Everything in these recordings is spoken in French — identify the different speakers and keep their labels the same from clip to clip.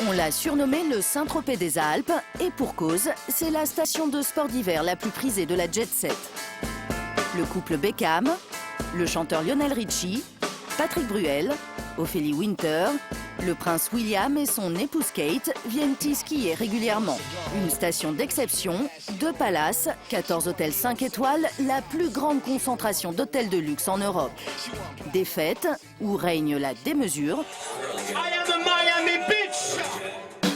Speaker 1: On l'a surnommé le Saint-Tropez des Alpes et pour cause, c'est la station de sport d'hiver la plus prisée de la jet set. Le couple Beckham, le chanteur Lionel Richie, Patrick Bruel, Ophélie Winter, le prince William et son épouse Kate viennent y skier régulièrement. Une station d'exception, 2 palaces, 14 hôtels 5 étoiles, la plus grande concentration d'hôtels de luxe en Europe. Des fêtes où règne la démesure.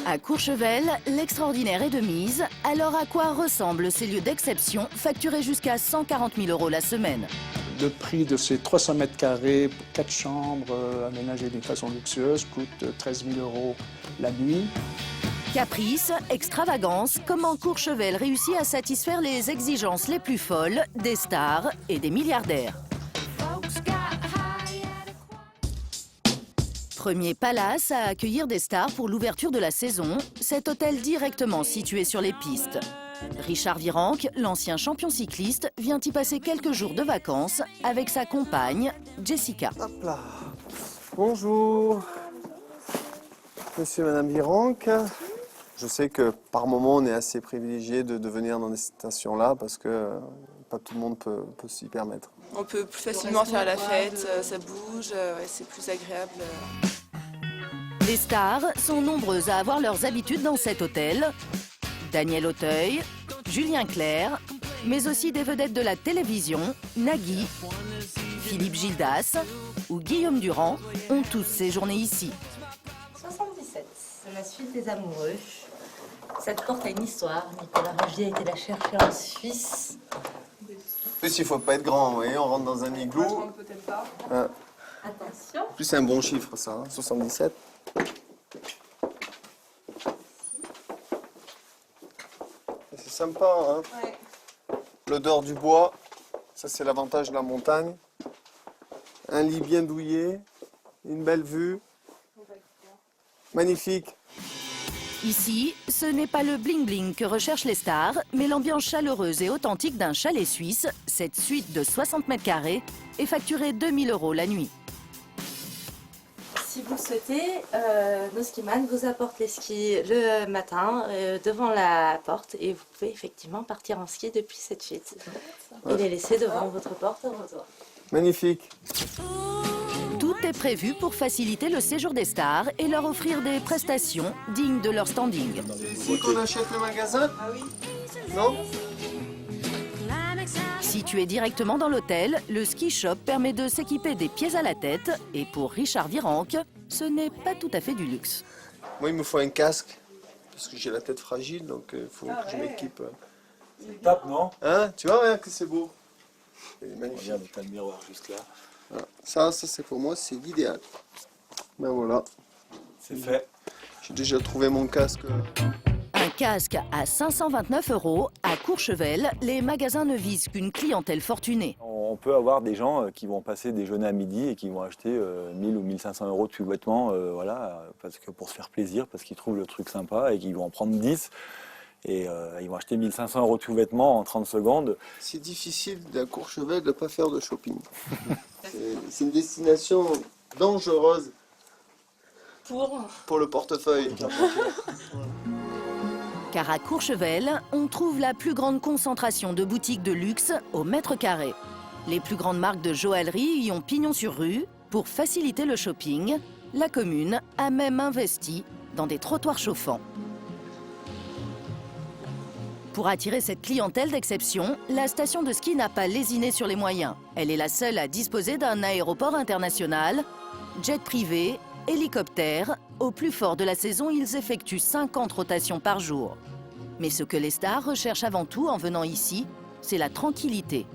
Speaker 1: À Courchevel, l'extraordinaire est de mise. Alors à quoi ressemblent ces lieux d'exception facturés jusqu'à 140 000 € la semaine?
Speaker 2: Le prix de ces 300 mètres carrés, 4 chambres aménagées d'une façon luxueuse coûte 13 000 € la nuit.
Speaker 1: Caprice, extravagance, comment Courchevel réussit à satisfaire les exigences les plus folles des stars et des milliardaires. Premier palace à accueillir des stars pour l'ouverture de la saison, cet hôtel directement situé sur les pistes. Richard Virenque, l'ancien champion cycliste, vient y passer quelques jours de vacances avec sa compagne, Jessica.
Speaker 3: Hop là. Bonjour, monsieur et madame Virenque. Je sais que par moment, on est assez privilégié de venir dans des stations-là parce que pas tout le monde peut s'y permettre.
Speaker 4: On peut plus facilement faire la fête, ça bouge, ouais, c'est plus agréable.
Speaker 1: Les stars sont nombreuses à avoir leurs habitudes dans cet hôtel. Daniel Auteuil, Julien Clerc, mais aussi des vedettes de la télévision, Nagui, Philippe Gildas ou Guillaume Durand ont tous séjourné ici.
Speaker 5: 77, c'est la suite des amoureux. Cette porte a une histoire. Nicolas Rogier a été la chercher en Suisse.
Speaker 3: En plus, il ne faut pas être grand, vous voyez, on rentre dans un igloo.
Speaker 4: Peut-être pas.
Speaker 5: Attention.
Speaker 3: En plus, c'est un bon chiffre, ça, hein, 77. C'est sympa, hein.
Speaker 4: Ouais.
Speaker 3: L'odeur du bois, ça c'est l'avantage de la montagne. Un lit bien douillet, une belle vue. Magnifique.
Speaker 1: Ici, ce n'est pas le bling-bling que recherchent les stars, mais l'ambiance chaleureuse et authentique d'un chalet suisse. Cette suite de 60 mètres carrés est facturée 2 000 € la nuit.
Speaker 5: Si vous le souhaitez, nos skiman vous apportent les skis le matin devant la porte et vous pouvez effectivement partir en ski depuis cette suite et les laisser devant votre porte au retour.
Speaker 3: Magnifique.
Speaker 1: Tout est prévu pour faciliter le séjour des stars et leur offrir des prestations dignes de leur standing.
Speaker 3: C'est ici qu'on achète le magasin?
Speaker 4: Ah oui.
Speaker 3: Non?
Speaker 1: Situé directement dans l'hôtel, le ski shop permet de s'équiper des pieds à la tête. Et pour Richard Virenque, ce n'est pas tout à fait du luxe.
Speaker 3: Moi, il me faut un casque, parce que j'ai la tête fragile, donc il faut que je m'équipe.
Speaker 6: Tape, non?
Speaker 3: Hein? Tu vois, regarde que c'est beau. C'est magnifique.
Speaker 6: Regarde, t'as le miroir juste là.
Speaker 3: Voilà. Ça c'est pour moi, c'est l'idéal. Ben voilà.
Speaker 6: C'est fait.
Speaker 3: J'ai déjà trouvé mon casque.
Speaker 1: Un casque à 529 € à Courchevel, les magasins ne visent qu'une clientèle fortunée.
Speaker 6: On peut avoir des gens qui vont passer déjeuner à midi et qui vont acheter 1000 ou 1500 € de sous-vêtements, voilà, parce que pour se faire plaisir, parce qu'ils trouvent le truc sympa et qu'ils vont en prendre 10. Et ils vont acheter 1500 € de sous-vêtements en 30 secondes.
Speaker 3: C'est difficile à Courchevel de ne pas faire de shopping. C'est une destination dangereuse pour le portefeuille.
Speaker 1: Car à Courchevel, on trouve la plus grande concentration de boutiques de luxe au mètre carré. Les plus grandes marques de joaillerie y ont pignon sur rue. Pour faciliter le shopping, la commune a même investi dans des trottoirs chauffants. Pour attirer cette clientèle d'exception, la station de ski n'a pas lésiné sur les moyens. Elle est la seule à disposer d'un aéroport international, jet privé, hélicoptère. Au plus fort de la saison, ils effectuent 50 rotations par jour. Mais ce que les stars recherchent avant tout en venant ici, c'est la tranquillité.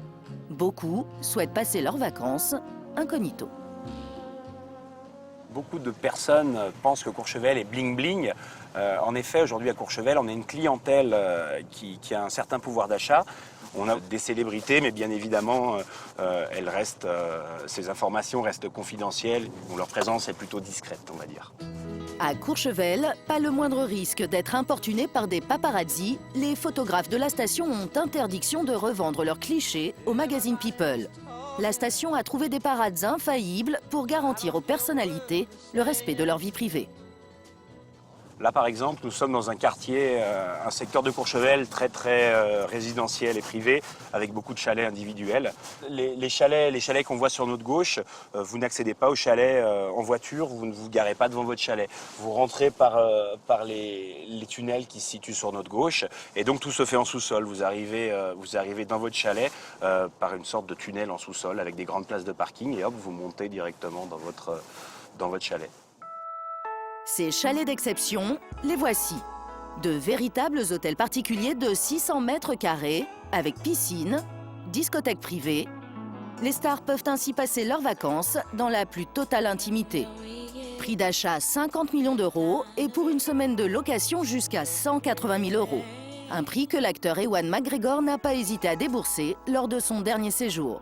Speaker 1: Beaucoup souhaitent passer leurs vacances incognito.
Speaker 7: Beaucoup de personnes pensent que Courchevel est bling-bling. En effet, aujourd'hui à Courchevel, on a une clientèle qui a un certain pouvoir d'achat. On a des célébrités, mais bien évidemment, ces informations restent confidentielles. Leur présence est plutôt discrète, on va dire.
Speaker 1: À Courchevel, pas le moindre risque d'être importuné par des paparazzis. Les photographes de la station ont interdiction de revendre leurs clichés au magazine People. La station a trouvé des parades infaillibles pour garantir aux personnalités le respect de leur vie privée.
Speaker 7: Là, par exemple, nous sommes dans un quartier, un secteur de Courchevel très résidentiel et privé, avec beaucoup de chalets individuels. Les chalets qu'on voit sur notre gauche, vous n'accédez pas aux chalets en voiture, vous ne vous garez pas devant votre chalet. Vous rentrez par les tunnels qui se situent sur notre gauche, et donc tout se fait en sous-sol. Vous arrivez dans votre chalet par une sorte de tunnel en sous-sol avec des grandes places de parking, et hop, vous montez directement dans votre chalet.
Speaker 1: Ces chalets d'exception, les voici. De véritables hôtels particuliers de 600 mètres carrés, avec piscine, discothèque privée. Les stars peuvent ainsi passer leurs vacances dans la plus totale intimité. Prix d'achat 50 millions d'euros et pour une semaine de location jusqu'à 180 000 euros. Un prix que l'acteur Ewan McGregor n'a pas hésité à débourser lors de son dernier séjour.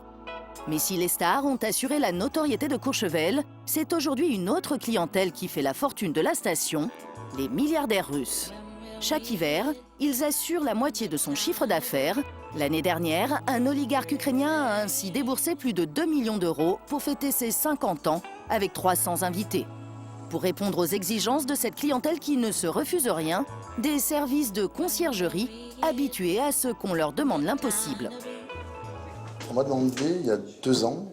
Speaker 1: Mais si les stars ont assuré la notoriété de Courchevel, c'est aujourd'hui une autre clientèle qui fait la fortune de la station, les milliardaires russes. Chaque hiver, ils assurent la moitié de son chiffre d'affaires. L'année dernière, un oligarque ukrainien a ainsi déboursé plus de 2 millions d'euros pour fêter ses 50 ans avec 300 invités. Pour répondre aux exigences de cette clientèle qui ne se refuse rien, des services de conciergerie habitués à ce qu'on leur demande l'impossible.
Speaker 8: On m'a demandé il y a 2 ans,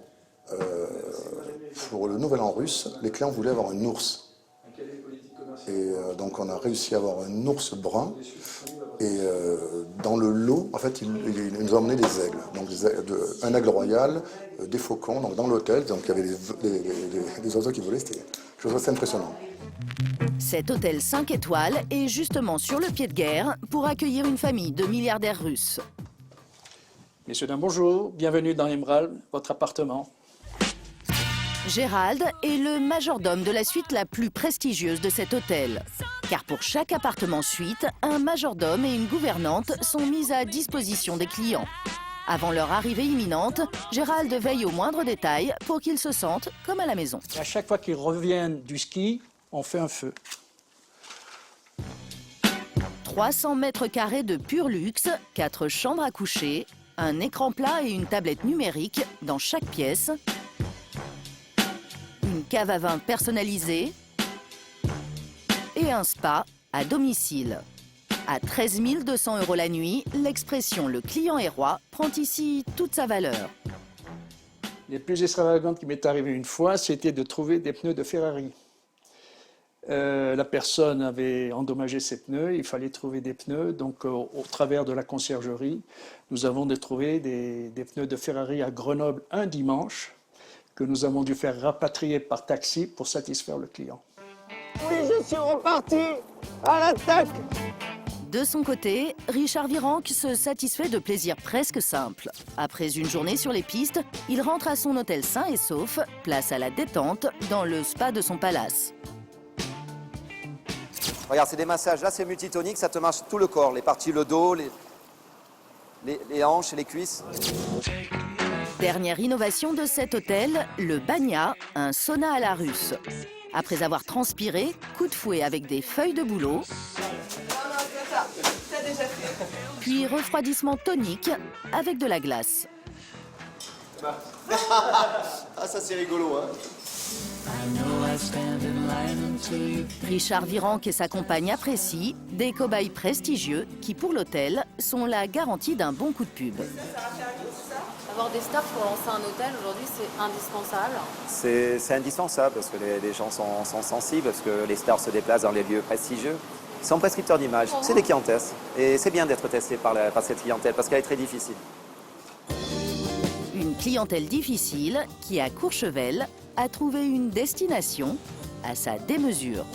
Speaker 8: pour le Nouvel An russe, les clients voulaient avoir un ours. Et donc on a réussi à avoir un ours brun. Et dans le lot, en fait, il nous a emmené des aigles. Donc un aigle royal, des faucons. Donc dans l'hôtel, donc il y avait des oiseaux qui volaient. C'était quelque chose d'assez impressionnant.
Speaker 1: Cet hôtel 5 étoiles est justement sur le pied de guerre pour accueillir une famille de milliardaires russes.
Speaker 2: Messieurs, dames, bonjour. Bienvenue dans Emerald, votre appartement.
Speaker 1: Gérald est le majordome de la suite la plus prestigieuse de cet hôtel. Car pour chaque appartement suite, un majordome et une gouvernante sont mis à disposition des clients. Avant leur arrivée imminente, Gérald veille aux moindres détails pour qu'ils se sentent comme à la maison.
Speaker 2: À chaque fois qu'ils reviennent du ski, on fait un feu.
Speaker 1: 300 mètres carrés de pur luxe, 4 chambres à coucher, un écran plat et une tablette numérique dans chaque pièce, une cave à vin personnalisée et un spa à domicile. À 13 200 € la nuit, l'expression « le client est roi » prend ici toute sa valeur.
Speaker 2: Les plus extravagantes qui m'est arrivé une fois, c'était de trouver des pneus de Ferrari. La personne avait endommagé ses pneus, il fallait trouver des pneus. Donc, au travers de la conciergerie, nous avons trouvé des pneus de Ferrari à Grenoble un dimanche, que nous avons dû faire rapatrier par taxi pour satisfaire le client.
Speaker 9: Oui, je suis reparti à l'attaque.
Speaker 1: De son côté, Richard Virenque se satisfait de plaisirs presque simples. Après une journée sur les pistes, il rentre à son hôtel sain et sauf, place à la détente, dans le spa de son palace.
Speaker 10: Regarde, c'est des massages. Là, c'est multitonique, ça te marche tout le corps. Les parties, le dos, les hanches et les cuisses.
Speaker 1: Dernière innovation de cet hôtel, le bagna, un sauna à la russe. Après avoir transpiré, coup de fouet avec des feuilles de bouleau. Puis refroidissement tonique avec de la glace.
Speaker 10: Ah, ça c'est rigolo, hein.
Speaker 1: Richard Virenque et sa compagne apprécient des cobayes prestigieux qui, pour l'hôtel, sont la garantie d'un bon coup de pub.
Speaker 11: Avoir des stars pour lancer un hôtel, aujourd'hui, c'est indispensable.
Speaker 10: C'est indispensable parce que les gens sont sensibles, parce que les stars se déplacent dans les lieux prestigieux. Ils sont prescripteurs d'image, c'est des clientèles. Et c'est bien d'être testé par cette clientèle parce qu'elle est très difficile.
Speaker 1: Une clientèle difficile qui, à Courchevel, a trouvé une destination à sa démesure.